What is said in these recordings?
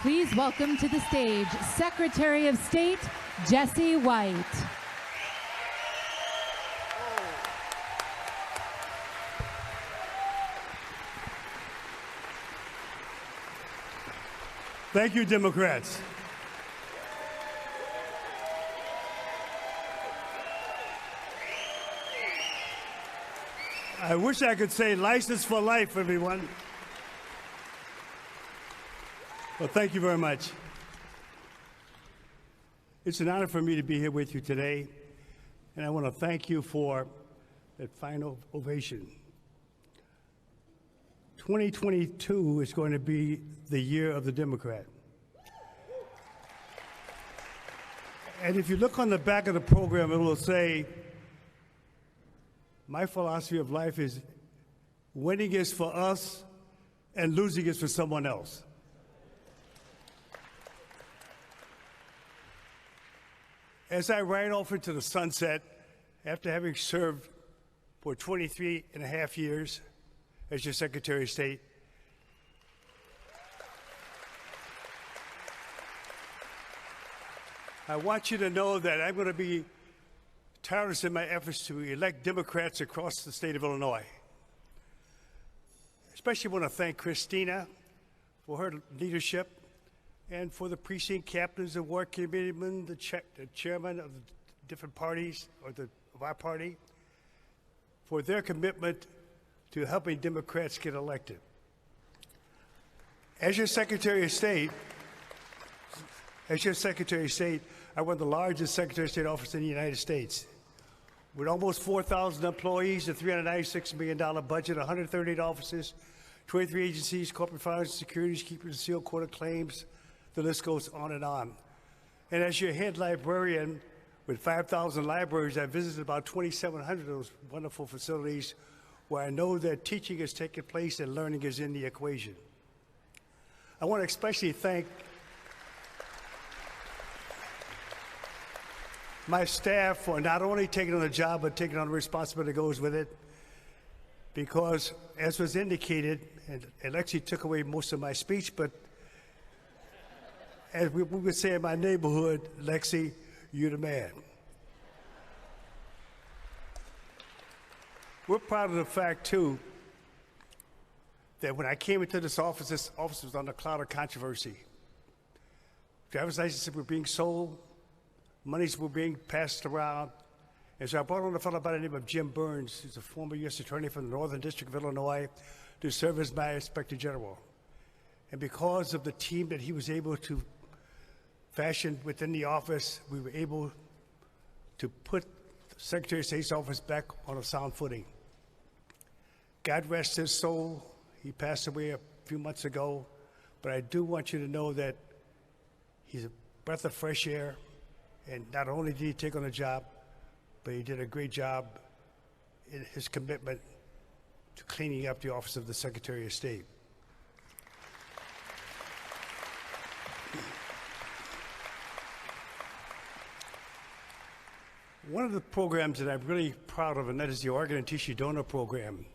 Please welcome to the stage Secretary of State Jesse White. Thank you, Democrats. I wish I could say license for life, everyone. Well, thank you very much. It's an honor for me to be here with you today, and I want to thank you for that final ovation. 2022 is going to be the year of the Democrat. And if you look on the back of the program, it will say, my philosophy of life is winning is for us and losing is for someone else. As I ride off into the sunset, after having served for 23 and a half years as your Secretary of State, I want you to know that I'm going to be tireless in my efforts to elect Democrats across the state of Illinois. Especially want to thank Christina for her leadership and for the precinct captains, the ward committeemen, the chairman of the different parties, or of our party, for their commitment to helping Democrats get elected. As your Secretary of State, I run the largest Secretary of State office in the United States. With almost 4,000 employees, a $396 million budget, 138 offices, 23 agencies, corporate finance, securities, keepers of seal, court of claims, the list goes on and on. And as your head librarian with 5,000 libraries, I visited about 2,700 of those wonderful facilities where I know that teaching is taking place and learning is in the equation. I want to especially thank my staff for not only taking on the job, but taking on the responsibility that goes with it. Because, as was indicated, and Lexi took away most of my speech, but as we would say in my neighborhood, Lexi, you're the man. We're proud of the fact, too, that when I came into this office was under a cloud of controversy. Driver's licenses were being sold, monies were being passed around. And so I brought on a fellow by the name of Jim Burns, who's a former U.S. attorney from the Northern District of Illinois, to serve as my Inspector General. And because of the team that he was able to fashion within the office, we were able to put the Secretary of State's office back on a sound footing. God rest his soul. He passed away a few months ago, but I do want you to know that he's a breath of fresh air, and not only did he take on the job, but he did a great job in his commitment to cleaning up the office of the Secretary of State. One of the programs that I'm really proud of, and that is the Organ and Tissue Donor Program.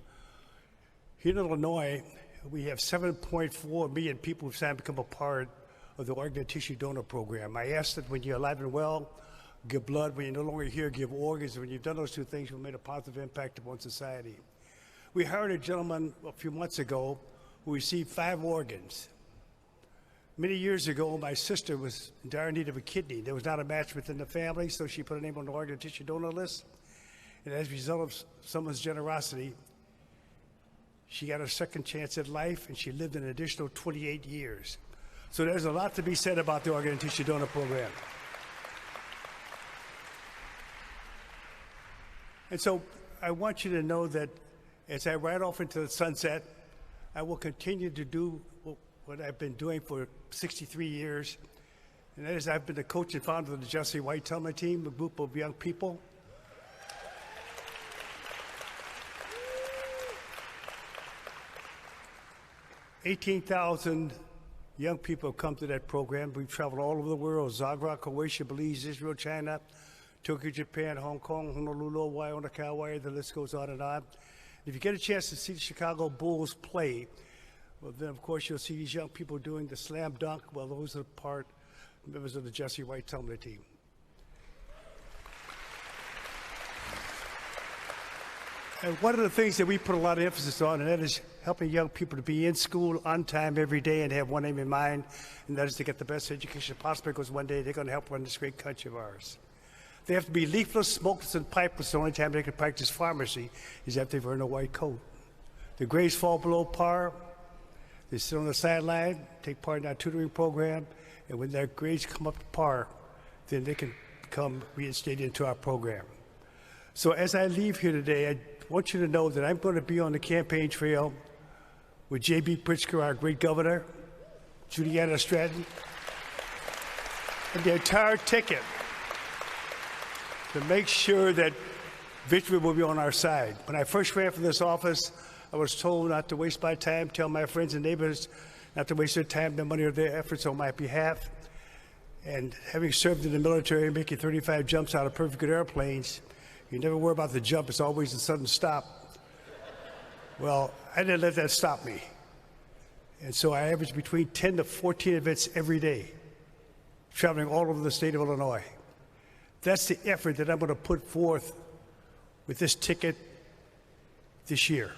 Here in Illinois, we have 7.4 million people who've signed to become a part of the Organ and Tissue Donor Program. I ask that when you're alive and well, give blood. When you're no longer here, give organs. When you've done those two things, you've made a positive impact upon society. We hired a gentleman a few months ago who received 5 organs. Many years ago, my sister was in dire need of a kidney. There was not a match within the family, so she put her name on the organ and tissue donor list. And as a result of someone's generosity, she got a second chance at life, and she lived an additional 28 years. So there's a lot to be said about the Organ and Tissue Donor Program. And so I want you to know that as I ride off into the sunset, I will continue to do what I've been doing for 63 years, and that is I've been the coach and founder of the Jesse White Tillman Team, a group of young people. $18,000 young people have come to that program. We've traveled all over the world: Zagreb, Croatia, Belize, Israel, China, Tokyo, Japan, Hong Kong, Honolulu, Hawaii, Kauai, the list goes on and on. If you get a chance to see the Chicago Bulls play, Well, then, of course, you'll see these young people doing the slam dunk. Well, those are members of the Jesse White Tumbler team. And one of the things that we put a lot of emphasis on, and that is helping young people to be in school on time every day and have one aim in mind, and that is to get the best education possible, because one day they're going to help run this great country of ours. They have to be leafless, smokeless, and pipeless. The only time they can practice pharmacy is after they've earned a white coat. The grades fall below par. They sit on the sideline, take part in our tutoring program, and when their grades come up to par, then they can become reinstated into our program. So as I leave here today, I want you to know that I'm going to be on the campaign trail with J.B. Pritzker, our great governor, Juliana Stratton, and the entire ticket to make sure that victory will be on our side. When I first ran for this office, I was told not to waste my time, tell my friends and neighbors not to waste their time, their money, or their efforts on my behalf. And having served in the military, making 35 jumps out of perfect good airplanes, you never worry about the jump, it's always a sudden stop. Well, I didn't let that stop me. And so I averaged between 10 to 14 events every day, traveling all over the state of Illinois. That's the effort that I'm going to put forth with this ticket this year.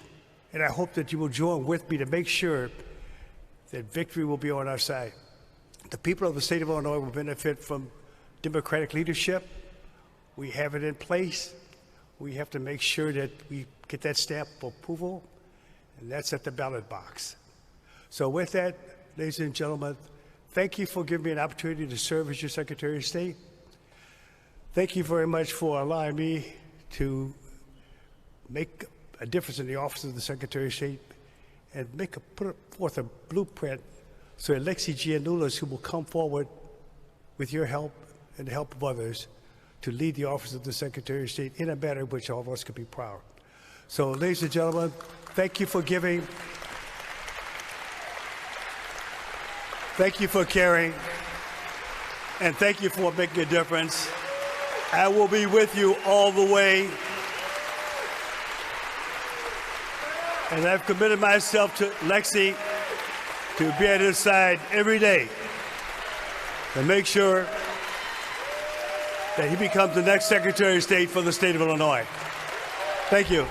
And I hope that you will join with me to make sure that victory will be on our side. The people of the state of Illinois will benefit from democratic leadership. We have it in place. We have to make sure that we get that stamp of approval, and that's at the ballot box. So with that, ladies and gentlemen, thank you for giving me an opportunity to serve as your Secretary of State. Thank you very much for allowing me to make a difference in the office of the Secretary of State and put forth a blueprint so that Lexi Giannoulas, who will come forward with your help and the help of others, to lead the office of the Secretary of State in a manner which all of us could be proud. So, ladies and gentlemen, thank you for giving. Thank you for caring. And thank you for making a difference. I will be with you all the way. And I've committed myself to Lexi to be at his side every day to make sure that he becomes the next Secretary of State for the state of Illinois. Thank you.